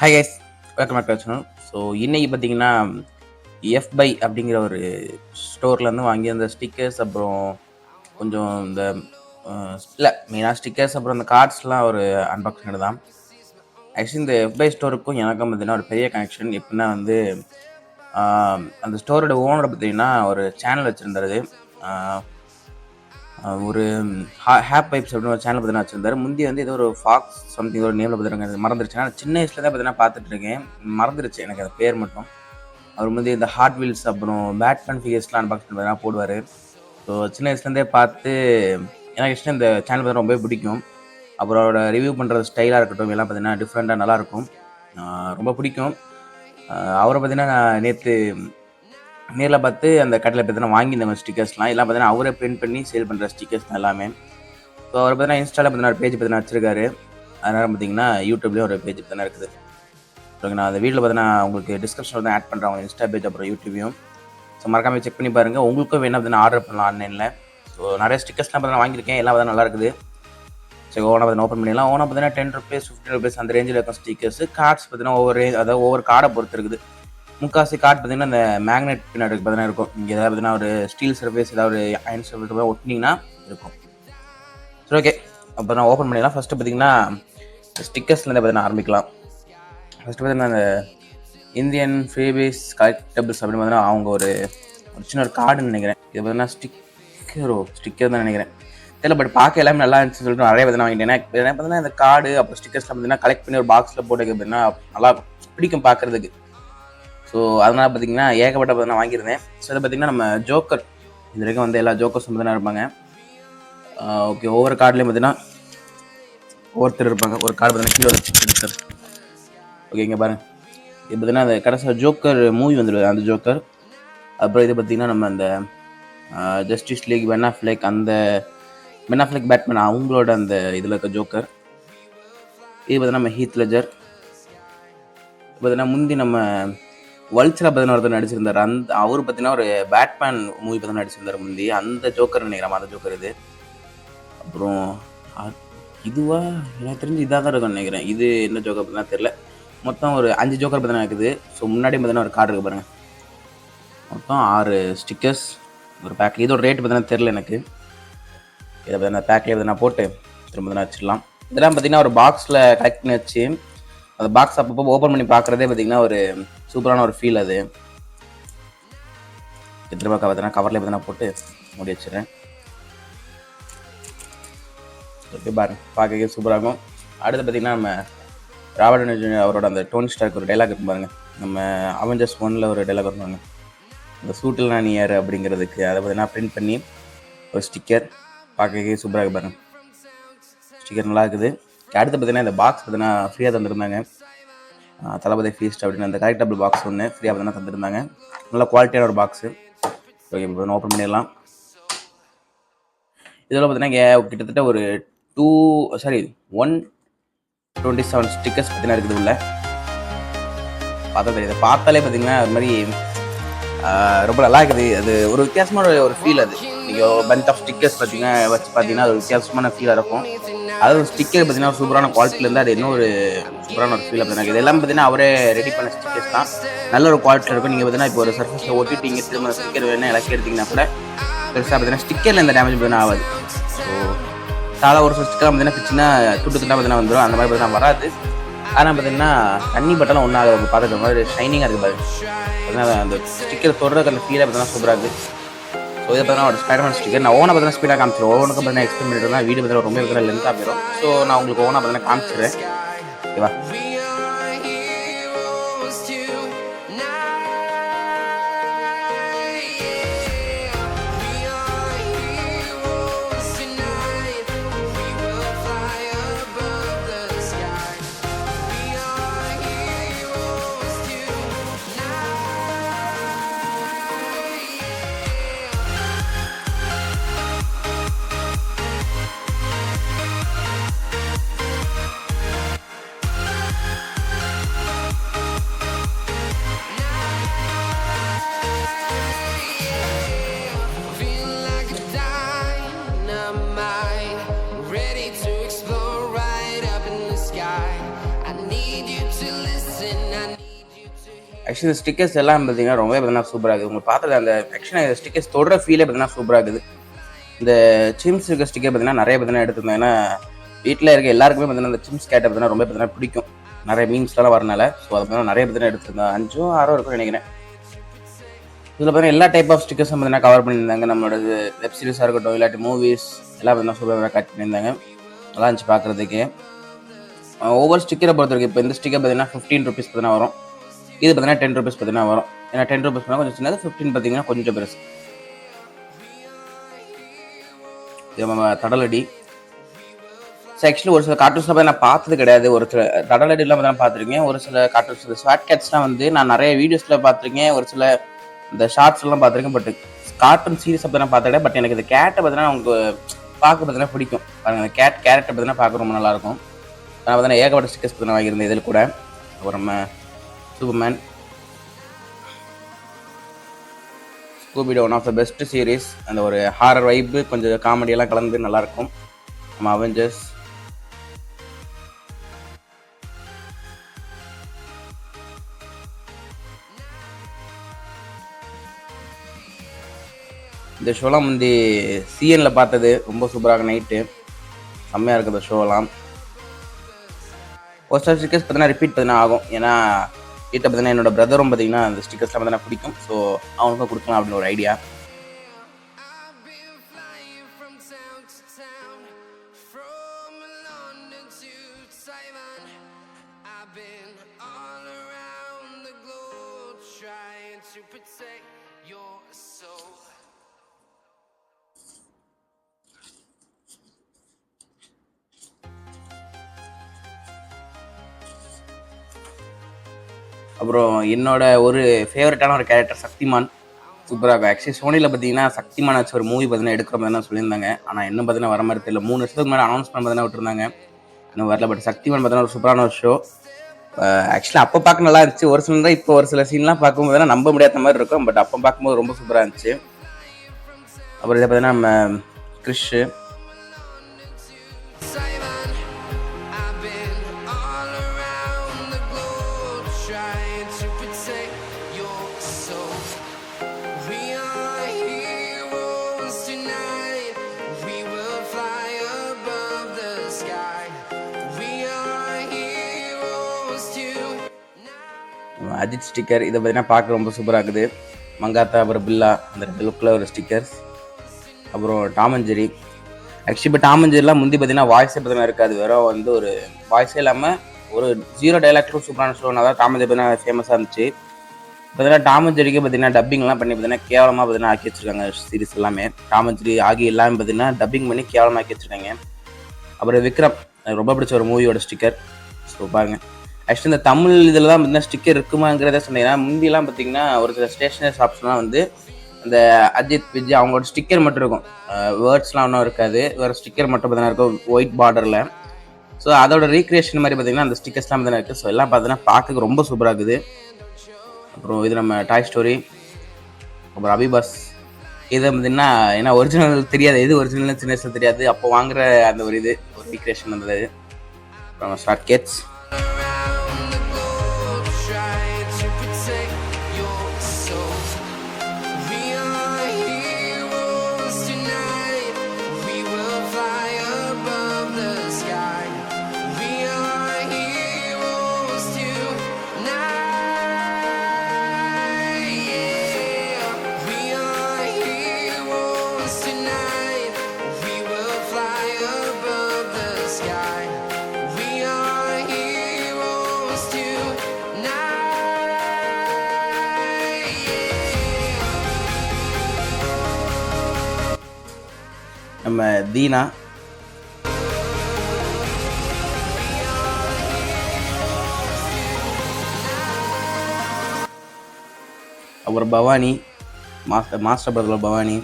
Hi guys, welcome back to channel. So இன்றைக்கி பார்த்தீங்கன்னா எஃப்பை அப்படிங்கிற ஒரு ஸ்டோர்லேருந்து வாங்கி அந்த ஸ்டிக்கர்ஸ் அப்புறம் கொஞ்சம் இந்த இல்லை மெயினாக ஸ்டிக்கர்ஸ் அப்புறம் அந்த கார்ட்ஸ்லாம் ஒரு அன்பாக்சிங் தான். ஆக்சுவலி இந்த எஃப்பை ஸ்டோருக்கும் எனக்கும் பார்த்தீங்கன்னா ஒரு பெரிய கனெக்ஷன். எப்படின்னா வந்து அந்த ஸ்டோரோட ஓனரை பார்த்தீங்கன்னா ஒரு சேனல் வச்சுருந்தாரு. ஒரு ஹேப் பைப்ஸ் அப்படின்னு ஒரு சேனல் பார்த்தீங்கன்னா வச்சுருந்தாரு. முந்தி வந்து ஏதோ ஒரு ஃபாக்ஸ் சம்திங் ஒரு நேமில் பார்த்துருங்க, மறந்துருச்சு. நான் சின்ன வயசுல தான் பார்த்தீங்கன்னா பார்த்துட்ருக்கேன், மறந்துருச்சு எனக்கு அந்த பேர் மட்டும். அவர் வந்து இந்த ஹார்ட் வீல்ஸ் அப்புறம் பேட்மேன் ஃபிகர்ஸ்லாம் அன்பாக்ஸ் பண்ணி போடுவார். ஸோ சின்ன வயசுலேருந்தே பார்த்து எனக்கு இஷ்டம் இந்த சேனல் பார்த்தீங்கன்னா ரொம்பவே பிடிக்கும். அப்புறம் அவரோட ரிவ்யூ பண்ணுறது ஸ்டைலாக இருக்கட்டும் எல்லாம் பார்த்தீங்கன்னா டிஃப்ரெண்ட்டாக நல்லாயிருக்கும், ரொம்ப பிடிக்கும். அவரை பார்த்தீங்கன்னா நான் நேற்று நேரில் பார்த்து அந்த கடையில் பார்த்தீங்கன்னா வாங்கி இந்த மாதிரி ஸ்டிக்கர்ஸ்லாம் எல்லாம் பார்த்தீங்கன்னா அவரே பிரிண்ட் பண்ணி சேல் பண்ணுற ஸ்டிக்கர்ஸ் தான் எல்லாமே. ஸோ அவர் பார்த்தீங்கன்னா இன்ஸ்டாவில் பார்த்தீங்கன்னா ஒரு பேஜ் பார்த்தீங்கன்னா வச்சிருக்காரு. அதனால் பார்த்தீங்கன்னா யூடியூப்லேயும் ஒரு பேஜ் பார்த்தீங்கன்னா இருக்குது. ஸோ நான் அந்த வீட்டில் பார்த்தீங்கன்னா உங்களுக்கு டிஸ்கிரிப்ஷனில் தான் ஆட் பண்ணுறேன் அவங்க இன்ஸ்டா பேஜ் அப்புறம் யூடியூபையும். ஸோ மறக்காமல் செக் பண்ணி பாருங்கள், உங்களுக்கும் வேணும் பார்த்தீங்கன்னா ஆர்டர் பண்ணலாம் ஆன்லைனில். ஸோ நிறைய ஸ்டிக்கர்ஸ்லாம் பார்த்தீங்கன்னா வாங்கியிருக்கேன், எல்லாம் பார்த்தா நல்லா இருக்குது. ஸோ ஓனாக பார்த்தீங்கன்னா ஓப்பன் பண்ணிடலாம். ஓனாக பார்த்தீங்கன்னா ₹10 ₹15 அந்த ரேஞ்சில் இருக்கும் ஸ்டிக்கர்ஸ். கார்ட்ஸ் பார்த்தீங்கன்னா ஒவ்வொரு கார்டை பொறுத்து இருக்குது. முக்காசி கார்டு பார்த்தீங்கன்னா இந்த மேக்னெட் பின்னாடி பார்த்தீங்கன்னா இருக்கும். இங்கே ஏதாவது பார்த்தீங்கன்னா ஒரு ஸ்டீல் சர்ஃபேஸ் ஏதாவது ஒரு அயன் சர்ஃபேஸ் ஒட்டினீங்கன்னா இருக்கும். சரி, ஓகே, அப்போ நான் ஓப்பன் பண்ணிடலாம். ஃபஸ்ட்டு பார்த்தீங்கன்னா ஸ்டிக்கர்ஸ்லேருந்து பார்த்தீங்கன்னா ஆரம்பிக்கலாம். ஃபஸ்ட்டு பார்த்தீங்கன்னா இந்த இந்தியன் ஃப்ரீபேஸ் கலெக்டபிள்ஸ் அப்படின்னு பார்த்தீங்கன்னா அவங்க ஒரு சின்ன ஒரு கார்டுன்னு நினைக்கிறேன். இது பார்த்தீங்கன்னா ஸ்டிக்கர் தான் நினைக்கிறேன், தெரியல. பட் பார்க்க எல்லாமே நல்லா இருந்துச்சுன்னு சொல்லிட்டு நிறைய பார்த்தீங்கன்னா வாங்கிட்டேன். ஏன்னா பார்த்தீங்கன்னா இந்த கார்டு அப்புறம் ஸ்டிக்கர்ஸ்லாம் பார்த்தீங்கன்னா கலெக்ட் பண்ணி ஒரு பாக்ஸில் போட்டு பார்த்தீங்கன்னா நல்லா பிடிக்கும் பார்க்குறதுக்கு. ஸோ அதனால் பார்த்தீங்கன்னா ஏகப்பட்ட பார்த்தீங்கன்னா வாங்கியிருந்தேன். ஸோ இதை பார்த்தீங்கன்னா நம்ம ஜோக்கர் இது வரைக்கும் வந்து எல்லா ஜோக்கர்ஸும் பார்த்தீங்கன்னா இருப்பாங்க. ஓகே, ஒவ்வொரு கார்டுலேயும் பார்த்தீங்கன்னா ஒவ்வொருத்தர் இருப்பாங்க. ஒரு கார்டு பார்த்தீங்கன்னா கீழே சார். ஓகே, இங்கே பாருங்கள், இது பார்த்தீங்கன்னா அந்த கடைசியாக ஜோக்கர் மூவி வந்துடுது, அந்த ஜோக்கர். அப்புறம் இது பார்த்தீங்கன்னா நம்ம அந்த ஜஸ்டிஸ் லீக் பென் அஃப்லெக், அந்த பென் அஃப்லெக் பேட்மேன் அவங்களோட அந்த இதில் இருக்க ஜோக்கர். இது பார்த்தீங்கன்னா நம்ம ஹீத் லெஜர். பார்த்தீங்கன்னா முந்தி நம்ம வல்ச்சரா பார்த்தீங்கன்னா ஒருத்தர் நடிச்சிருந்தார். அவர் பார்த்தீங்கன்னா ஒரு பேட்மேன் மூவி பார்த்தீங்கன்னா நடிச்சிருந்தார் முந்தி, அந்த ஜோக்கர் நினைக்கிறேன், அந்த ஜோக்கர் இது. அப்புறம் இதுவா எனக்கு தெரிஞ்சு இதாக தான் இருக்கும்னு நினைக்கிறேன். இது என்ன ஜோக்கர் பார்த்தீங்கன்னா தெரில. மொத்தம் ஒரு 5 ஜோக்கர் பார்த்தீங்கன்னா இருக்குது. ஸோ முன்னாடி பார்த்தீங்கன்னா ஒரு கார்டு இருக்குது பாருங்கள். மொத்தம் 6 ஸ்டிக்கர்ஸ் ஒரு பேக். இதோட ரேட்டு பார்த்தீங்கன்னா தெரில எனக்கு. இதை பார்த்தீங்கன்னா பேக்லேயே பார்த்தீங்கன்னா போட்டு திரும்ப தான் வச்சிடலாம். இதெல்லாம் பார்த்தீங்கன்னா ஒரு பாக்ஸில் கலெக்ட் பண்ணி வச்சு அந்த பாக்ஸ் அப்பப்போ ஓப்பன் பண்ணி பார்க்குறதே பார்த்தீங்கன்னா ஒரு சூப்பரான ஒரு ஃபீல். அது திரும்ப பார்த்தீங்கன்னா கவர்லேயே பார்த்தீங்கன்னா போட்டு மூடி வச்சிடுறேன். ஓகே, பாருங்க, பார்க்க சூப்பராக இருக்கும். அடுத்து பார்த்தீங்கன்னா நம்ம ராபர்ட் டவுனி ஜூனியர் அவரோட அந்த டோனி ஸ்டார்க் ஒரு டைலாக் இருக்கும் பாருங்க. நம்ம அவெஞ்சர்ஸ் 1 ஒரு டைலாக் வருவாங்க, இந்த சூட்டில் நான் யார் அப்படிங்கிறதுக்கு. அதை பார்த்தீங்கன்னா பிரிண்ட் பண்ணி ஒரு ஸ்டிக்கர் பார்க்க சூப்பராக இருக்கு பாருங்க. ஸ்டிக்கர் நல்லா இருக்குது. அடுத்து பார்த்தீங்கன்னா இந்த பாக்ஸ் பார்த்தீங்கன்னா ஃப்ரீயாக தந்துருந்தாங்க. தளபதி ஃபீஸ்ட் அப்படின்னு அந்த கலெக்டபிள் பாக்ஸ் ஒன்று ஃப்ரீயாக பார்த்தீங்கன்னா தந்துருந்தாங்க. நல்ல குவாலிட்டியான ஒரு பாக்ஸு. ஓகே, இப்போ ஓப்பன் பண்ணிடலாம். இதில் பார்த்தீங்கன்னா கிட்டத்தட்ட ஒரு 127 ஸ்டிக்கர்ஸ் பார்த்தீங்கன்னா இருக்குது உள்ள. பார்த்தா தெரியுது, பார்த்தாலே பார்த்தீங்கன்னா அது மாதிரி ரொம்ப நல்லா இருக்குது. அது ஒரு வித்தியாசமான ஒரு ஃபீல். அது நீங்கள் பஞ்ச் ஆஃப் ஸ்டிக்கர்ஸ் பார்த்தீங்கன்னா வச்சு பார்த்தீங்கன்னா அது வித்தியாசமான ஃபீலாக இருக்கும். அது ஒரு ஸ்டிக்கர் பார்த்தீங்கன்னா ஒரு சூப்பரான குவாலிட்டியில் இருந்தால் அது இன்னும் ஒரு சூப்பரான ஒரு ஃபீல் அப்படின்னா. இது எல்லாம் பார்த்தீங்கன்னா அவரே ரெடி பண்ண ஸ்டிக்கர்ஸ் தான், நல்ல ஒரு குவாலிட்டியில் இருக்கும். நீங்கள் பார்த்தீங்கன்னா இப்போ ஒரு சர்ஃபேஸில் ஒட்டிட்டீங்க, திரும்ப ஸ்டிக்கர் வேணும் இலக்கி எடுத்திங்கன்னா கூட பெருசாக பார்த்தீங்கன்னா ஸ்டிக்கரில் இந்த டேமேஜ் பார்த்தீங்கன்னா ஆகாது. ஸோ சாதா ஒரு ஸ்டிக்கர் பார்த்தீங்கன்னா பிச்சுன்னா துட்டு துட்டாக பார்த்தீங்கன்னா வந்துடும், அந்த மாதிரி பார்த்தீங்கன்னா வராது. ஆனால் பார்த்தீங்கன்னா தண்ணி பட்டெல்லாம் ஒன்றாக பார்த்துக்கிற மாதிரி ஷைனிங்காக இருக்குது பாரு. பார்த்தீங்கன்னா அந்த ஸ்டிக்கர் தொடுறதுக்கு அந்த ஃபீலாக பார்த்தீங்கன்னா சூப்பராக இருக்குது. ஸோ இதை பார்த்தீங்கன்னா ஒரு ஸ்பைடர்மேன் ஸ்டிக்கர். நான் ஓனாக பார்த்தீங்கன்னா ஸ்பீடாக காமிச்சிடுறேன். ஓவனுக்கு பார்த்தீங்கன்னா எக்ஸ்பிளைன் பண்ணிட்டு தான் வீடியோ பார்த்தீங்கன்னா ரொம்ப பார்த்தீங்கன்னா லென்த்தாக போயிடும். ஸோ நான் உங்களுக்கு ஓனாக பார்த்தீங்கன்னா காமிச்சிடுறேன், ஓகேவா? ஆக்சுவலி இந்த ஸ்டிக்கர்ஸ் எல்லாம் பார்த்தீங்கன்னா ரொம்பவே பார்த்தீங்கன்னா சூப்பராக இருக்குது. உங்களுக்கு பார்த்தது அந்த ஆக்சுவலாக இந்த ஸ்டிக்கர்ஸ் தொடர ஃபீலே பார்த்தீங்கன்னா சூப்பராக இருக்குது. இந்த சிம்ஸ் இருக்க ஸ்டிக்கர் பார்த்தீங்கன்னா நிறைய பார்த்தீங்கன்னா எடுத்துருந்தேன். ஏன்னா வீட்டில் இருக்க எல்லாருக்குமே பார்த்தீங்கன்னா இந்த சிம்ஸ் கேட்டை பார்த்தீங்கன்னா ரொம்ப பார்த்தீங்கன்னா பிடிக்கும். நிறைய மீம்ஸ்லாம் வரனால ஸோ அதை பார்த்தீங்கன்னா நிறைய பார்த்தீங்கன்னா எடுத்துருந்தேன். 5 6 இருக்கும்னு நினைக்கிறேன். இதில் பார்த்தீங்கன்னா எல்லா டைப் ஆஃப் ஸ்டிக்கர்ஸும் பார்த்தீங்கன்னா கவர் பண்ணியிருந்தாங்க. நம்மளோட வெப் சீரிஸாக இருக்கட்டும் இல்லாட்டி மூவிஸ் எல்லாம் பார்த்தீங்கன்னா சூப்பராக கட் பண்ணியிருந்தாங்க. நல்லா இருந்துச்சு பார்க்குறதுக்கு. ஒவ்வொரு ஸ்டிக்கரை பொறுத்த வரைக்கும் இப்போ இந்த ஸ்டிக்கர் பார்த்தீங்கன்னா 15 ருபீஸ் பார்த்தீங்கன்னா வரும். இது பார்த்தீங்கன்னா 10 ருபீஸ் பார்த்தீங்கன்னா வரும். ஏன்னா 10 ருபீஸ் கொஞ்சம் சின்னது, 15 பார்த்தீங்கன்னா கொஞ்சம் பெருசு. இது நம்ம தடலடி. ஸோ ஆக்சுவலி ஒரு சில கார்ட்டூன்ஸ்லாம் நான் பார்த்தது கிடையாது. ஒரு சில தடலடிலாம் தான் பார்த்துருக்கேன். ஒரு சில கார்ட்டூன்ஸ் ஸ்வாட் கேட்ஸ்லாம் வந்து நான் நிறைய வீடியோஸில் பார்த்துருக்கேன். ஒரு சில இந்த ஷார்ட்ஸ்லாம் பார்த்துருக்கேன். பட் கார்ட்டூன் சீரிஸ் அப்போ நான் பார்த்துட்டேன். பட் எனக்கு இந்த கேட்டை பார்த்தீங்கன்னா உங்களுக்கு பார்க்க பார்த்தீங்கன்னா பிடிக்கும். பாருங்கள் அந்த கேரக்டர் பார்த்தீங்கன்னா பார்க்க ரொம்ப நல்லாயிருக்கும். நான் பார்த்தீங்கன்னா ஏகப்பட்ட ஸ்டிக்கர்ஸ் பார்த்தீங்கன்னா வாங்கியிருந்தேன் இதில் கூட. அப்புறம் நம்ம Superman, Scooby Doo one of the best series. அந்த ஒரு ஹாரர் வைப்பு கொஞ்சம் காமெடியெல்லாம் கலந்து நல்லாயிருக்கும். நம்ம அவெஞ்சர்ஸ், இந்த ஷோலாம் முந்தி சிஎனில் பார்த்தது ரொம்ப சூப்பராக நைட்டு செம்மையாக இருக்குது. இந்த ஷோலாம் ஒரு சில ஸ்டிக்கர்ஸ் பார்த்தீங்கன்னா ரிப்பீட் பார்த்தீங்கன்னா ஆகும். ஏன்னா வீட்டை பார்த்தீங்கன்னா என்னோட பிரதரும் பார்த்தீங்கன்னா அந்த ஸ்டிக்கர்ஸ்லாம் பார்த்தீங்கன்னா பிடிக்கும். ஸோ அவனுக்கும் கொடுக்கலாம் அப்படின்னு ஒரு ஐடியா. அப்புறம் என்னோட ஒரு ஃபேவரட்டான ஒரு கேரக்டர் சக்திமான், சூப்பராக இருக்கும். ஆக்சுவலி சோனியில் பார்த்தீங்கன்னா சக்திமான் வச்சு ஒரு மூவி பார்த்தீங்கன்னா எடுக்கிற மாதிரி தான் சொல்லியிருந்தாங்க. ஆனால் இன்னும் பார்த்தீங்கன்னா வர மாதிரி தெரியல. 3 வருஷத்துக்கு மேலே அனௌன்ஸ்மெண்ட் பார்த்தீங்கன்னா விட்டுருந்தாங்க, இன்னும் வரல. பட் சக்திமான் பார்த்தீங்கன்னா ஒரு சூப்பரான ஒரு ஷோ. ஆக்சுவலி அப்போ பார்க்க நல்லா இருந்துச்சு. ஒரு சில இப்போ ஒரு சில சீன்லாம் பார்க்கும்போது நம்ப முடியாத மாதிரி இருக்கும். பட் அப்போ பார்க்கும்போது ரொம்ப சூப்பராக இருந்துச்சு. அப்புறம் இதை பார்த்தீங்கன்னா நம்ம கிறிஷு, அஜித் ஸ்டிக்கர். இதை பார்த்தீங்கன்னா பார்க்க ரொம்ப சூப்பராக இருக்குது. மங்காத்தா, அப்புறம் பில்லா, அந்த ரெண்டு லுக்கில் ஒரு ஸ்டிக்கர்ஸ். அப்புறம் டாம் அண்ட் ஜெர்ரி. ஆக்சுவலி இப்போ டாம் அண்ட் ஜெர்ரிலாம் முந்தி பார்த்தீங்கன்னா வாய்ஸே பார்த்தீங்கன்னா இருக்காது. வெறும் வந்து ஒரு வாய்ஸே இல்லாமல் ஒரு 0 டைலாக்டும் சூப்பரான ஷோனா தான் டாம் அண்ட் ஜெர்ரி பார்த்தீங்கன்னா ஃபேமஸாக இருந்துச்சு. பார்த்தீங்கன்னா டாம் அண்ட் ஜெர்ரிக்கு பார்த்தீங்கன்னா டப்பிங்லாம் பண்ணி பார்த்தீங்கன்னா கேவலமாக பார்த்தீங்கன்னா ஆக்கி வச்சிருக்காங்க சீரிஸ் எல்லாமே. டாம் அண்ட் ஜெர்ரி ஆகி எல்லாமே பார்த்தீங்கன்னா டப்பிங் பண்ணி கேவலமாக ஆக்கி வச்சிருக்காங்க. அப்புறம் விக்ரம், எனக்கு ரொம்ப பிடிச்ச ஒரு மூவியோட ஸ்டிக்கர். ஸோ பாருங்க, ஆக்சுவலி இந்த தமிழ் இதில் தான் பார்த்தீங்கன்னா ஸ்டிக்கர் இருக்குமாங்கிறத சொன்னீங்கன்னா முந்திலாம் பார்த்தீங்கன்னா ஒரு சில ஸ்டேஷனரி ஷாப்ஸ்லாம் வந்து இந்த அஜித் விஜய் அவங்களோட ஸ்டிக்கர் மட்டும் இருக்கும். வேர்ட்ஸ்லாம் ஒன்றும் இருக்காது. வேறு ஸ்டிக்கர் மட்டும் பார்த்தீங்கன்னா இருக்கும் ஒயிட் பார்டரில். ஸோ அதோட ரீக்ரியேஷன் மாதிரி பார்த்தீங்கன்னா அந்த ஸ்டிக்கர்ஸ்லாம் பார்த்தீங்கன்னா இருக்குது. ஸோ எல்லாம் பார்த்தீங்கன்னா பார்க்க ரொம்ப சூப்பராக இருக்குது. அப்புறம் இது நம்ம டாய் ஸ்டோரி, அப்புறம் அபிபாஸ். இதை பார்த்தீங்கன்னா ஏன்னா ஒரிஜினல் தெரியாது, எது ஒரிஜினல்னு சின்ன வயசுல தெரியாது. அப்போ வாங்குற அந்த ஒரு இது ஒரு ரீக்ரியேஷன் வந்தது. அப்புறம் ஷார்ட் கேட்ஸ், நம்ம தீனா, அப்புறம் பவானி, மாஸ்டர் படத்தில் பவானி,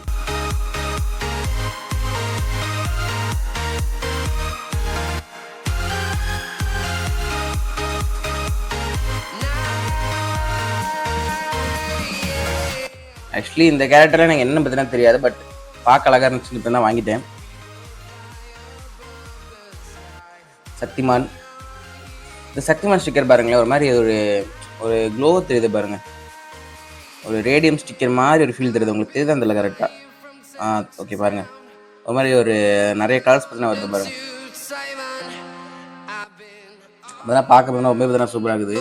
ஆக்சுவலி இந்த கேரக்டர் எனக்கு என்ன பார்த்தீங்கன்னா தெரியாது. பட் பார்க்க அழகாக இருந்துச்சு, இப்போ தான் வாங்கிட்டேன். சக்திமான், இந்த சக்திமான் ஸ்டிக்கர் பாருங்களேன், ஒரு மாதிரி ஒரு க்ளோ தெரியுது பாருங்க, ஒரு ரேடியம் ஸ்டிக்கர் மாதிரி ஒரு ஃபீல் தெரியுது. உங்களுக்கு தெரியுது அந்த கரெக்டாக? ஓகே பாருங்க, ஒரு மாதிரி ஒரு நிறைய கலர்ஸ் பார்த்தீங்கன்னா வருது பாருங்க. அதெல்லாம் பார்க்க பார்த்தீங்கன்னா ரொம்ப பார்த்தீங்கன்னா சூப்பராக இருக்குது.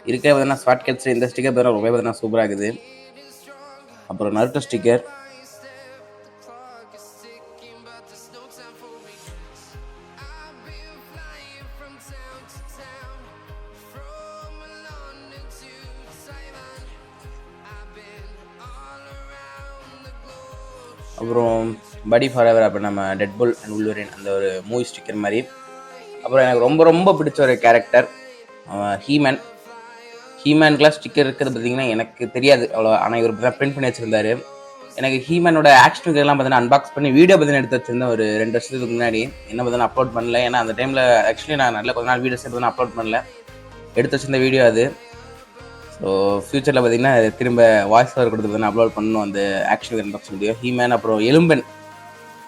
இருக்க பார்த்தீங்கன்னா ஸ்வாட் கேட்ஸ் இந்த ஸ்டிக்கர் பார்த்தீங்கன்னா ரொம்ப பார்த்தீங்கன்னா சூப்பராக இருக்குது. அப்புறம் நருட்டோ ஸ்டிக்கர், அப்புறம் படி ஃபாரெவர், அப்புறம் நம்ம டெட்புல் அண்ட் உல்வரின் அந்த ஒரு மூவி ஸ்டிக்கர் மாதிரி. அப்புறம் எனக்கு ரொம்ப ரொம்ப பிடிச்ச ஒரு கேரக்டர் ஹீமேன். ஹீமேனுக்குலாம் ஸ்டிக்கர் இருக்கிறது பார்த்தீங்கன்னா எனக்கு தெரியாது அவ்வளோ, ஆனால் இவர் பார்த்தா பிரிண்ட் பண்ணி வச்சுருந்தாரு. எனக்கு ஹீமேனோட ஆக்ஷன் ஃபிகர்லாம் பார்த்தீங்கன்னா அன்பாக்ஸ் பண்ணி வீடியோ பார்த்தீங்கன்னா எடுத்து வச்சிருந்தேன் ஒரு 2 வருஷத்துக்கு முன்னாடி. என்ன பார்த்தீங்கன்னா அப்லோட் பண்ணல, ஏன்னா அந்த டைமில் ஆக்சுவலி நான் நல்ல கொஞ்ச நாள் வீடியோஸ் பார்த்தீங்கன்னா அப்லோட் பண்ணல, எடுத்து வச்சிருந்த வீடியோ அது. ஸோ ஃப்யூச்சரில் பார்த்தீங்கன்னா திரும்ப வாய்ஸ் ஓவர் கொடுத்து பார்த்தீங்கன்னா அப்லோட் பண்ணணும் அந்த action figure unbox video. He-Man அப்புறம் எலும்பன்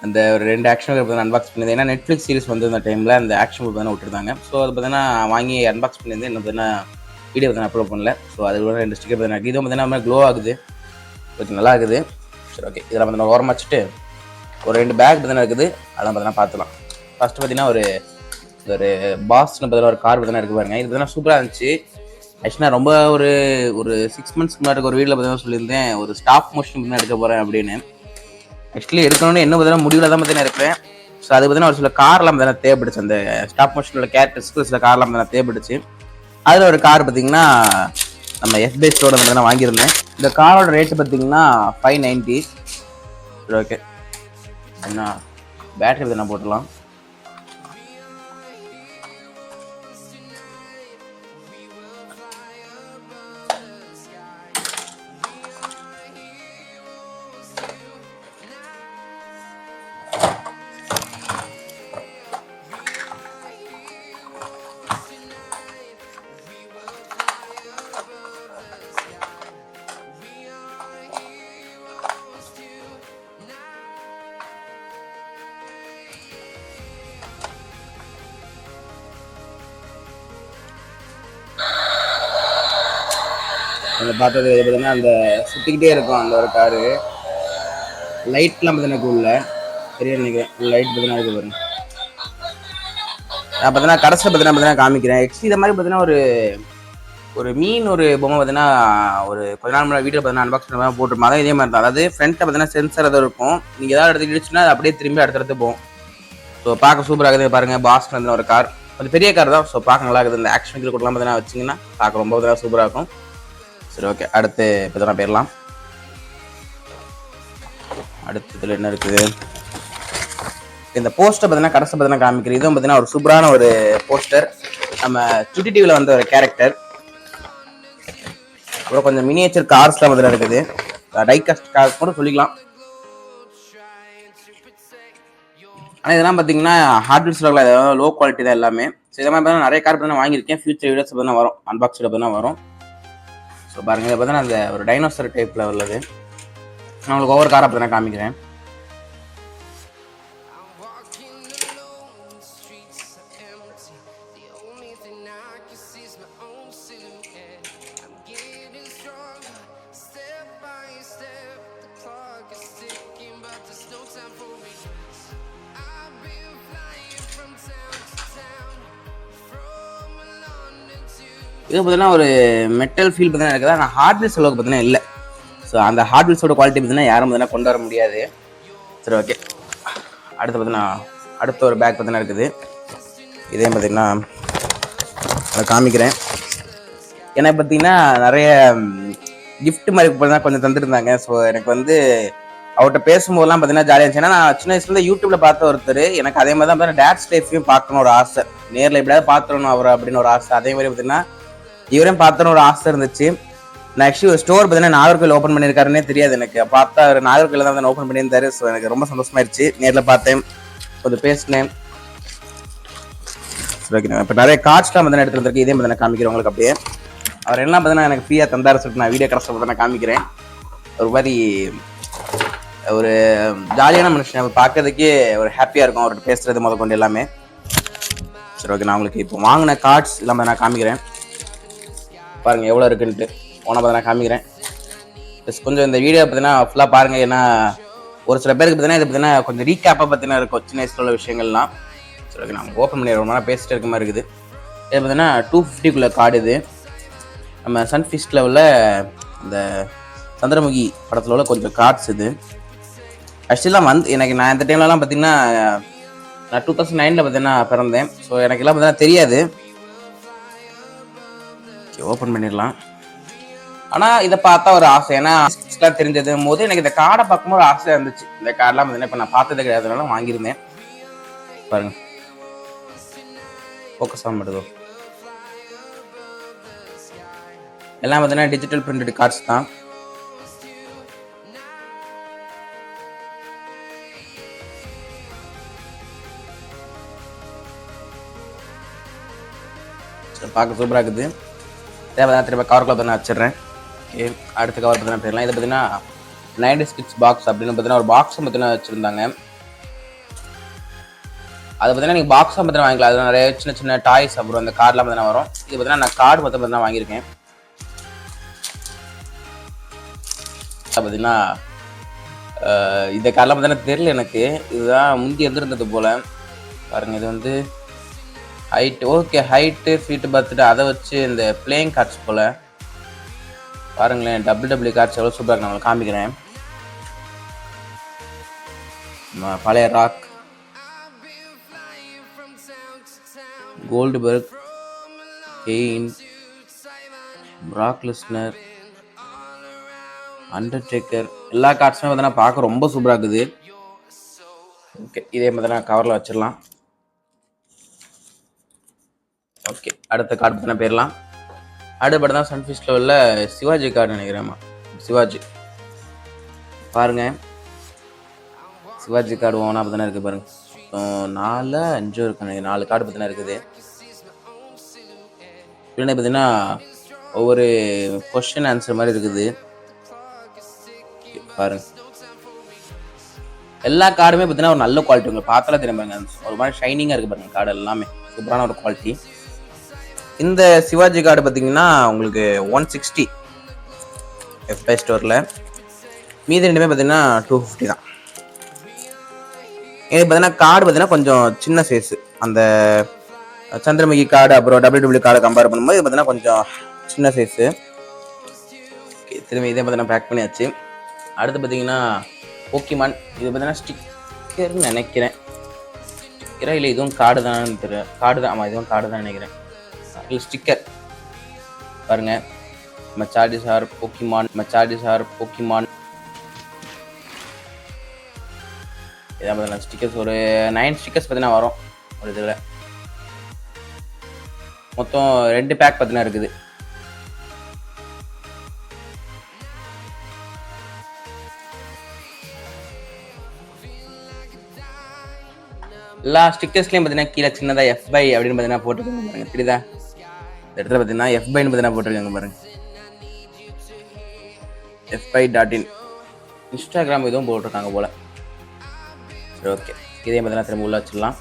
அந்த ஒரு 2 ஆக்ஷன் ஃபிகர் பார்த்தீங்கன்னா அன்பாக்ஸ் பண்ணியிருந்தேன். ஏன்னா நெட்ஃப்ளிக்ஸ் சீரிஸ் வந்து அந்த டைமில் அந்த ஆக்ஷன் ஃபிகர் பார்த்தீங்கன்னா விட்டுருந்தாங்க. ஸோ அது பார்த்தீங்கன்னா வாங்கி அன்பாக்ஸ் பண்ணியிருந்தேன். என்ன பார்த்தீங்கன்னா வீடியோ பார்த்தீங்கன்னா அப்லோட் பண்ணல. ஸோ அது கூட 2 ஸ்டிக்கர் பார்த்தீங்கன்னா இதுவும் பார்த்தீங்கன்னா க்ளோ ஆகுது, கொஞ்சம் நல்லா இருக்குது. சரி ஓகே, இதெல்லாம் பார்த்தீங்கன்னா ஓரமாக வச்சுட்டு ஒரு 2 பேக் பார்த்தீங்கன்னா இருக்குது, அதெல்லாம் பார்த்தீங்கன்னா பார்த்துலாம். ஃபஸ்ட்டு பார்த்தீங்கன்னா ஒரு பாஸ்ன்னு பார்த்தீங்கன்னா ஒரு கார் பார்த்தீங்கன்னா இருக்குது பாருங்க. இது பார்த்தீங்கன்னா சூப்பராக இருந்துச்சு. ஆக்சுவலாக ரொம்ப ஒரு 6 மந்த்ஸ்க்கு முன்னாடி ஒரு வீடியோவில் பார்த்தீங்கன்னா சொல்லியிருந்தேன் ஒரு ஸ்டாப் மோஷன் பார்த்தீங்கன்னா எடுக்க போகிறேன் அப்படின்னு. ஆக்சுவலி எடுக்கணும்னு என்ன பார்த்தீங்கன்னா முடிவில் தான் பார்த்தீங்கன்னா இருக்கிறேன். ஸோ அது பார்த்தீங்கன்னா ஒரு சில கார்லாம் பார்த்தீங்கன்னா தேவைப்படுச்சு, அந்த ஸ்டாப் மோஷனோட கேரக்டர்ஸ்க்கு சில கார்லாம் பார்த்தீங்கன்னா தேவைப்படுச்சு. அதில் ஒரு கார் பார்த்தீங்கன்னா நம்ம எஃபேஸோட பார்த்தீங்கன்னா வாங்கியிருந்தேன். இந்த காரோட ரேட்டு பார்த்தீங்கன்னா 590. சரி ஓகே, என்ன பேட்டரி பார்த்தீங்கன்னா போட்டுடலாம். அந்த பார்த்தது பார்த்தீங்கன்னா அந்த சுற்றிக்கிட்டே இருக்கும் அந்த ஒரு காரு. லைட்லாம் பார்த்தீங்கன்னா உள்ள பெரிய நினைக்கிறேன், லைட் பார்த்தீங்கன்னா இருக்கு பாருங்க. நான் பார்த்தீங்கன்னா கடைசியில் பார்த்தீங்கன்னா காமிக்கிறேன். ஆக்சுவலி இந்த மாதிரி பார்த்தீங்கன்னா ஒரு மீன் ஒரு பொம்மை பார்த்தீங்கன்னா ஒரு கொஞ்ச நாள் முன்னாடி வீடியோ பார்த்தீங்கன்னா அன்பாக்ஸ் பண்ணி போட்டுருப்போம். அதான் இதே மாதிரி தான். அதாவது ஃப்ரண்ட்டில் பார்த்தீங்கன்னா சென்சர் எதாவது இருக்கும், நீங்கள் ஏதாவது இடத்துக்கு இடிச்சுன்னா அது அப்படியே திரும்பி அடுத்தடுத்து போகும். ஸோ பார்க்க சூப்பராக இருக்குது பாருங்கள். பாஸ்க்கு வந்து ஒரு கார், கொஞ்சம் பெரிய கார் தான். ஸோ பார்க்க நல்லா இருக்குது. இந்த ஆக்ஷன் ஃபிகர் கொடுக்கலாம் பார்த்தீங்கன்னா வச்சிங்கன்னா பார்க்க ரொம்ப பார்த்தீங்கன்னா சூப்பராக இருக்கும். சரி ஓகே, அடுத்து இப்போ தான் போயிடலாம். அடுத்து இதில் என்ன இருக்குது, இந்த போஸ்டர் பார்த்தீங்கன்னா கடைசி பார்த்தீங்கன்னா காமிக்கிறேன். இதுவும் பார்த்தீங்கன்னா ஒரு சூப்பரான ஒரு போஸ்டர், நம்ம சுட்டி டிவியில் வந்த ஒரு கேரக்டர். அப்புறம் கொஞ்சம் மினியேச்சர் கார்ஸ்லாம் பார்த்தீங்கன்னா இருக்குது, டைகாஸ்ட் கார்ஸ் கூட சொல்லிக்கலாம். ஆனால் இதெல்லாம் பார்த்தீங்கன்னா ஹார்ட்வேர்ஸில் லோ குவாலிட்டி தான் எல்லாமே. ஸோ இதை மாதிரி பார்த்தீங்கன்னா நிறைய கார் பார்த்தீங்கன்னா வாங்கியிருக்கேன். ஃபியூச்சர் வீடியோஸ் பார்த்தீங்கன்னா வரும், அன்பாக்ஸில் பார்த்தீங்கன்னா வரும். ஸோ பாருங்கள், இதை பார்த்தீங்கன்னா அந்த ஒரு டைனோசர் டைப்பில் உள்ளது. நான் உங்களுக்கு ஒவ்வொரு காரை பார்த்தீங்கன்னா காமிக்கிறேன். இது பார்த்தீங்கன்னா ஒரு மெட்டல் ஃபீல் பார்த்தீங்கன்னா இருக்குது, ஆனால் ஹார்ட்வேர்ஸ் அளவுக்கு பார்த்தீங்கன்னா இல்லை. ஸோ அந்த ஹார்ட்வேர்ஸோட குவாலிட்டி பார்த்தீங்கன்னா யாரும் பார்த்தீங்கன்னா கொண்டு வர முடியாது. சரி ஓகே, அடுத்து பார்த்தீங்கன்னா அடுத்த ஒரு பேக் பார்த்தீங்கன்னா இருக்குது. இதே பார்த்தீங்கன்னா அதை காமிக்கிறேன். எனக்கு பார்த்தீங்கன்னா நிறைய கிஃப்ட் மாதிரி பார்த்தீங்கன்னா கொஞ்சம் தந்துருந்தாங்க. ஸோ எனக்கு வந்து அவர்கிட்ட பேசும்போதெல்லாம் பார்த்தீங்கன்னா ஜாலியாக இருந்துச்சு. ஏன்னா நான் சின்ன வயசுலேருந்து யூடியூப்ல பார்த்த ஒருத்தர், எனக்கு அதே மாதிரி தான் பார்த்தீங்கன்னா டேட்ஸ் லைஃப்பையும் பார்க்கணும் ஒரு ஆசை, நேரில் எப்படியாவது பார்த்துடணும் அவர் அப்படின்னு ஒரு ஆசை. அதே மாதிரி பார்த்தீங்கன்னா இவரையும் பார்த்தோன்னு ஒரு ஆசை இருந்துச்சு. நான் ஆக்சுவலி ஒரு ஸ்டோர் பார்த்தீங்கன்னா நாகர்கோவில் ஓப்பன் பண்ணியிருக்காருன்னே தெரியாது எனக்கு. பார்த்தா அவர் நாகர்கோவில் தான் ஓப்பன் பண்ணியிருந்தாரு. ஸோ எனக்கு ரொம்ப சந்தோஷமாயிருச்சு நேரில் பார்த்தேன். கொஞ்சம் பேசினேன். இப்போ நிறைய கார்ட்ஸ்லாம் பார்த்தீங்கன்னா எடுத்து வந்திருக்கு. இதே மாதிரி காமிக்கிறேன் உங்களுக்கு. அப்படியே அவர் எல்லாம் பார்த்தீங்கன்னா எனக்கு ஃப்ரீயாக தந்தார சொல்லிட்டு நான் வீடியோ கடைசியில் பார்த்தா காமிக்கிறேன். ஒரு மாதிரி ஒரு ஜாலியான மனுஷன், அவர் பார்க்கறதுக்கே ஒரு ஹாப்பியாக இருக்கும் அவர்கிட்ட பேசுறது முதல் கொண்டு எல்லாமே. சரி ஓகே, நான் உங்களுக்கு இப்போ வாங்கின கார்ட்ஸ் எல்லாம் நான் காமிக்கிறேன். பாருங்கள் எவ்வளோ இருக்குன்ட்டு போனால் பார்த்தா நான் காமிக்கிறேன். ப்ளஸ் கொஞ்சம் இந்த வீடியோ பார்த்தீங்கன்னா ஃபுல்லாக பாருங்கள். ஏன்னா ஒரு சில பேருக்கு பார்த்தீங்கன்னா இது பார்த்தீங்கன்னா கொஞ்சம் ரீகேப்பாக பார்த்தீங்கன்னா இருக்கும் சின்ன வயசில் உள்ள விஷயங்கள்லாம். சரி ஓகே, நான் ஓப்பன் பண்ணி ரொம்ப நேரம் பேசிட்டு இருக்க மாதிரி இருக்குது. இது பார்த்தீங்கன்னா 250 கார்டு. இது நம்ம சன்ஃபிஸ்டில் உள்ள இந்த சந்திரமுகி படத்தில் உள்ள கொஞ்சம் கார்ட்ஸ். இது ஆக்சுவலாக எனக்கு நான் இந்த டைம்லலாம் பார்த்தீங்கன்னா நான் 2009 பார்த்தீங்கன்னா பிறந்தேன். ஸோ எனக்கு எல்லாம் பார்த்தீங்கன்னா தெரியாது. ஓப்பன் பண்ணிடலாம். ஆனால் இதை பார்த்தா ஒரு ஆசை, ஏன்னா ஸ்கிட்ஸ்லாம் தெரிஞ்சதும் போது எனக்கு இந்த கார்டை பார்க்கும்போது ஒரு ஆசையாக இருந்துச்சு. இந்த கார்டெலாம் பார்த்தீங்கன்னா இப்போ நான் பார்த்தது கிடையாதுனால வாங்கியிருந்தேன். பாருங்க ஃபோக்கஸ் ஆன் பண்ணுதோ, எல்லாம் பார்த்தீங்கன்னா டிஜிட்டல் பிரிண்டட் கார்ட்ஸ் தான். பார்க்க சூப்பராக இருக்குது. இதே பார்த்தீங்கன்னா திரும்ப கவர் கிளாத் நான் வச்சிடுறேன். ஓகே, அடுத்த கவர் பார்த்தீங்கன்னா போயிடலாம். இது பார்த்தீங்கன்னா 90s கிட்ஸ் பாக்ஸ் அப்படின்னு பார்த்தீங்கன்னா ஒரு பாக்ஸும் பார்த்தீங்கன்னா வச்சுருந்தாங்க. அது பார்த்தீங்கன்னா நீங்கள் பாக்ஸாக பார்த்தீங்கன்னா வாங்கிக்கலாம். அது நிறைய சின்ன சின்ன டாய்ஸ் அப்புறம் அந்த கார்டெலாம் பார்த்தீங்கன்னா வரும். இது பார்த்தீங்கன்னா நான் கார்டு மொத்தம் பார்த்தீங்கன்னா வாங்கியிருக்கேன். பார்த்தீங்கன்னா இந்த கார்டெலாம் பார்த்தீங்கன்னா தெரியல எனக்கு, இதுதான் முந்தி இருந்தது போல். பாருங்கள் இது வந்து ஹைட்டு, ஓகே ஹைட்டு ஃபீட்டு பார்த்துட்டு அதை வச்சு இந்த பிளேயிங் கார்ட்ஸ் போல். பாருங்களேன் WWE கார்ட்ஸ் எவ்வளோ சூப்பராக நான் உங்களுக்கு காமிக்கிறேன். பழைய Rock, Goldberg, Kane, Brock Lesnar, Undertaker, எல்லா கார்ட்ஸுமே பார்த்தீங்கன்னா பார்க்க ரொம்ப சூப்பராக இருக்குது. ஓகே, இதே மாதிரி நான் கவரில் வச்சிடலாம். ஓகே, அடுத்த கார்டு பார்த்தீங்கன்னா போயிடலாம். அடுத்த படம் தான் சன்ஃபிஸ்டில் உள்ள சிவாஜி கார்டு நினைக்கிறேம்மா. சிவாஜி பாருங்கள், சிவாஜி கார்டு ஓனா பார்த்தீங்கன்னா இருக்குது பாருங்கள். 4-5 இருக்கு, 4 கார்டு பார்த்தீங்கன்னா இருக்குது. இல்லைன்னா பார்த்தீங்கன்னா ஒவ்வொரு கொஸ்டின் ஆன்சர் மாதிரி இருக்குது பாருங்க. எல்லா கார்டுமே பார்த்தீங்கன்னா ஒரு நல்ல குவாலிட்டி, உங்களுக்கு பார்த்தாலே தெரியும் பாருங்க. ஒரு மாதிரி ஷைனிங்காக இருக்குது பாருங்க. கார்டு எல்லாமே சூப்பரான ஒரு குவாலிட்டி. இந்த சிவாஜி கார்டு பார்த்தீங்கன்னா உங்களுக்கு 160 FI ஸ்டோரில், மீதி ரெண்டுமே பார்த்தீங்கன்னா 250 தான். இது பார்த்தீங்கன்னா கார்டு பார்த்தீங்கன்னா கொஞ்சம் சின்ன சைஸு. அந்த சந்திரமுகி கார்டு அப்புறம் WWE கார்டு கம்பேர் பண்ணும்போது இது பார்த்தீங்கன்னா கொஞ்சம் சின்ன சைஸு. ஓகே, திரும்பி இதே பார்த்தீங்கன்னா பேக் பண்ணியாச்சு. அடுத்து பார்த்தீங்கன்னா போக்கிமான். இது பார்த்தீங்கன்னா ஸ்டிக்கர்னு நினைக்கிறேன். ஸ்டிக்கரா இல்லை இதுவும் கார்டு தான் தெரியும். கார்டு தான், ஆமாம் இதுவும் கார்டு தான் நினைக்கிறேன். இல்லை ஸ்டிக்கர் பாருங்க. மச்சாடிசார் போக்கிமான், மச்சாடிசார் போக்கிமான். இதான் பார்த்தீங்கன்னா ஸ்டிக்கர்ஸ் ஒரு 9 ஸ்டிக்கர்ஸ் பார்த்தீங்கன்னா வரும் ஒரு இதில். மொத்தம் 2 பேக் பார்த்தீங்கன்னா இருக்குது. எல்லா ஸ்டிக்கர்ஸ்லையும் பார்த்தீங்கன்னா கீழே சின்னதாக FY அப்படின்னு பார்த்தீங்கன்னா போட்டுருக்காங்க பாருங்க. தெரியுதா? இந்த இடத்துல பார்த்தீங்கன்னா FYன்னு பார்த்தீங்கன்னா போட்டிருக்காங்க பாருங்க. FY.in. இன்ஸ்டாகிராம் இதுவும் போட்டிருக்காங்க போல. சரி ஓகே, இதே பார்த்தீங்கன்னா திரும்ப உள்ள வச்சிடலாம்.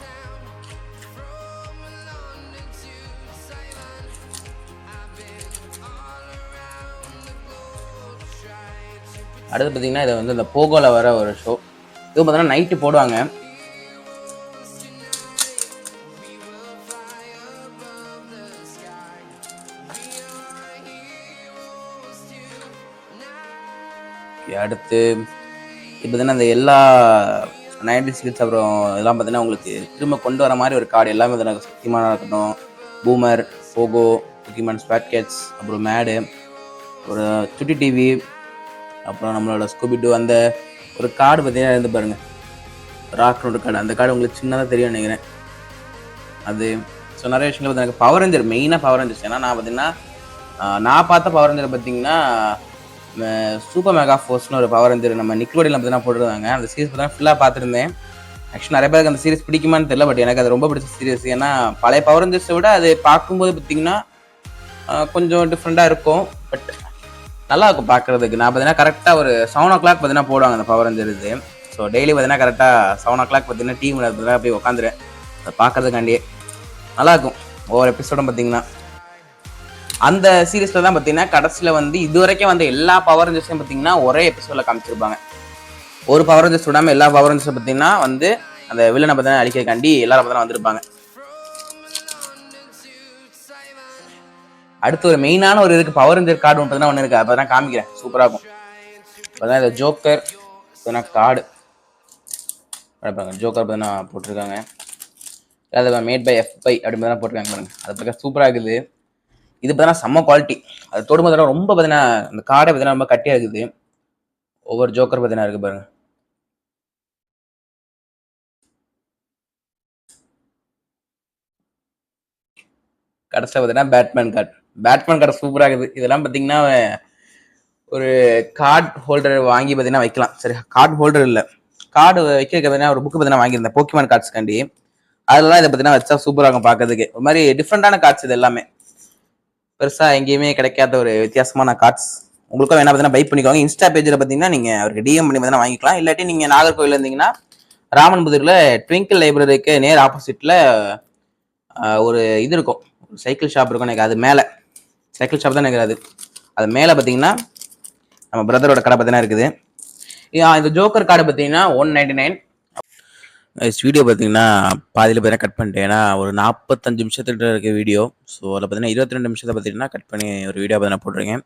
அடுத்து பார்த்தீங்கன்னா இதை வந்து இந்த போகோல வர ஒரு ஷோ. இது பார்த்தீங்கன்னா நைட்டு போடுவாங்க. அடுத்து இப்போ பார்த்தீங்கன்னா இந்த எல்லா 90s கிட்ஸ் அப்புறம் இதெல்லாம் பார்த்தீங்கன்னா உங்களுக்கு திரும்ப கொண்டு வர மாதிரி ஒரு கார்டு எல்லாமே பார்த்தீங்கன்னா சக்திமானாக இருக்கட்டும், பூமர், போகோ, போக்கிமான் ஸ்பாட் கேட்ஸ், அப்புறம் மேடு, ஒரு சுட்டி டிவி, அப்புறம் நம்மளோட ஸ்கூபிடு. அந்த ஒரு கார்டு பார்த்தீங்கன்னா இருந்து பாருங்கள், ராக்னோட கார்டு. அந்த கார்டு உங்களுக்கு சின்னதாக தெரியும் நினைக்கிறேன். அது ஸோ நிறைய விஷயங்கள் பார்த்து எனக்கு பவர் ரேஞ்சர், மெயினாக பவர் ரேஞ்சர்ஸ். ஏன்னா நான் பார்த்தீங்கன்னா நான் பார்த்த பவர் ரேஞ்சர் பார்த்தீங்கன்னா சூப்பர் மெகா ஃபோர்ஸ்னு ஒரு பவர் ரேஞ்சர் நம்ம நிக்லோடியில் பார்த்தீங்கன்னா போட்டுருந்தாங்க. அந்த சீரீஸ் பார்த்தீங்கன்னா ஃபுல்லாக பார்த்துருந்தேன். ஆக்சுவலி நிறைய பேருக்கு அந்த சீரிஸ் பிடிக்குமான்னு தெரியல, பட் எனக்கு அது ரொம்ப பிடிச்ச சீரிஸ். ஏன்னா பழைய பவர் ரேஞ்சர்ஸை விட அது பார்க்கும்போது பார்த்தீங்கன்னா கொஞ்சம் டிஃப்ரெண்ட்டாக இருக்கும். பட் நல்லா இருக்கும் பார்க்குறதுக்கு. நான் பார்த்தீங்கன்னா கரெக்டாக ஒரு 7 o'clock பார்த்தீங்கன்னா போடுவாங்க அந்த பவர் ரேஞ்சர் இது. ஸோ டெய்லி பார்த்தீங்கன்னா கரெக்டாக 7 o'clock பார்த்தீங்கன்னா டீமில் பார்த்தீங்கன்னா போய் உட்காந்துருவேன் அதை பார்க்கறதுக்காண்டியே. நல்லாயிருக்கும் ஒவ்வொரு எபிசோடும் பார்த்தீங்கன்னா. அந்த சீரீஸில் தான் பார்த்தீங்கன்னா கடைசியில் வந்து இது வரைக்கும் வந்து எல்லா பவர் ரேஞ்சர்ஸையும் பார்த்தீங்கன்னா ஒரே எபிசோடில் காமிச்சிருப்பாங்க. ஒரு பவர் ரேஞ்சர்ஸ் விடாமல் எல்லா பவர் ரேஞ்சர்ஸும் பார்த்தீங்கன்னா வந்து அந்த வில்லனை பார்த்தீங்கன்னா அழிக்கிறக்காண்டி எல்லாரும் பார்த்தீங்கன்னா வந்திருப்பாங்க. அடுத்து ஒரு மெயினான ஒரு இதுக்கு பவர் ரேஞ்சர் கார்டு பார்த்தீங்கன்னா ஒன்று இருக்குது, அப்போ தான் காமிக்கிறேன். சூப்பராக இருக்கும். பார்த்தீங்கன்னா இந்த ஜோக்கர் பார்த்தீங்கன்னா கார்டு ஜோக்கர் பார்த்தீங்கன்னா போட்டிருக்காங்க. அது மேட் பை FBY அப்படின்னு தான் போட்டிருக்காங்க பாருங்க. அது பார்த்தா சூப்பராக இருக்குது. இது பார்த்தீங்கன்னா செம்ம குவாலிட்டி. அது தொடும்போது ரொம்ப பார்த்தீங்கன்னா அந்த கார்டை பார்த்தீங்கன்னா ரொம்ப கட்டியாக இருக்குது. ஒவ்வொரு ஜோக்கர் பார்த்தீங்கன்னா இருக்குது பாருங்க. கடைசியில் பார்த்தீங்கன்னா பேட்மேன் கார்டு சூப்பராக இருக்குது. இதெல்லாம் பார்த்தீங்கன்னா ஒரு கார்டு ஹோல்டர் வாங்கி பார்த்தீங்கன்னா வைக்கலாம். சரி, கார்டு ஹோல்டர் இல்லை, கார்டு வைக்க பார்த்தீங்கன்னா ஒரு புக்கு பார்த்தீங்கன்னா வாங்கியிருந்தேன் போக்கிமான் கார்ட்ஸ்காண்டி. அதெல்லாம் இதை பார்த்தீங்கன்னா வச்சா சூப்பராக இருக்கும் பார்க்கறதுக்கு. ஒரு மாதிரி டிஃப்ரெண்டான கார்ட்ஸ் இது எல்லாமே. பெருசாக எங்கேயுமே கிடைக்காத ஒரு வித்தியாசமான கார்ட்ஸ். உங்களுக்கும் வேணா பார்த்தீங்கன்னா பை பண்ணிக்கோங்க. இன்ஸ்டா பேஜில் பார்த்தீங்கன்னா நீங்கள் அவருக்கு DM பண்ணி பார்த்தீங்கன்னா வாங்கிக்கலாம். இல்லாட்டி நீங்கள் நாகர்கோவில் இருந்தீங்கன்னா ராமன்புதூரில் ட்விங்கிள் லைப்ரரிக்கு நேர் ஆப்போசிட்டில் ஒரு இது இருக்கும், சைக்கிள் ஷாப் இருக்கும். எனக்கு அது மேலே சைக்கிள் ஷாப் தான் எனக்கு அது மேலே பார்த்தீங்கன்னா நம்ம பிரதரோட கடை பார்த்தீங்கன்னா இருக்குது. இந்த ஜோக்கர் கார்டு பார்த்தீங்கன்னா 199. வீடியோ பார்த்தீங்கன்னா பாதியில் பார்த்தீங்கன்னா கட் பண்ணிட்டேன். ஏன்னா ஒரு 45 நிமிஷத்துக்கிட்ட இருக்க வீடியோ. ஸோ அதில் பார்த்தீங்கன்னா 22 நிமிஷத்தை பார்த்தீங்கன்னா கட் பண்ணி ஒரு வீடியோ பார்த்தீங்கன்னா போட்டிருக்கேன்.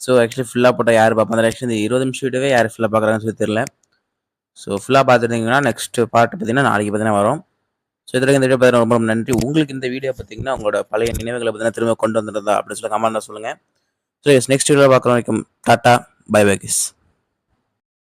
ஸோ ஆக்சுவலி ஃபுல்லாக போட்டால் யார் பார்ப்போம், அதில் ஆக்சுவலி இந்த 20 நிமிஷம் வீடியோவே யார் ஃபுல்லாக பார்க்குறாங்கன்னு சொல்லி தெரியல. ஸோ ஃபுல்லாக பார்த்துட்டிங்கன்னா நெக்ஸ்ட் பார்ட் பார்த்தீங்கன்னா நாளைக்கு பார்த்தீங்கன்னா வரும். ஸோ இதில் இந்த வீடியோ பார்த்தீங்கன்னா ரொம்ப நன்றி. உங்களுக்கு இந்த வீடியோ பார்த்தீங்கன்னா உங்களோட பழைய நினைவுகளை பார்த்தீங்கன்னா திரும்ப கொண்டு வந்துருந்தா அப்படின்னு சொல்லி கமெண்ட்டில் சொல்லுங்கள். ஸோ நெக்ஸ்ட் வீடியோ பார்க்குற வரைக்கும் டாட்டா பை பை கிஸ்.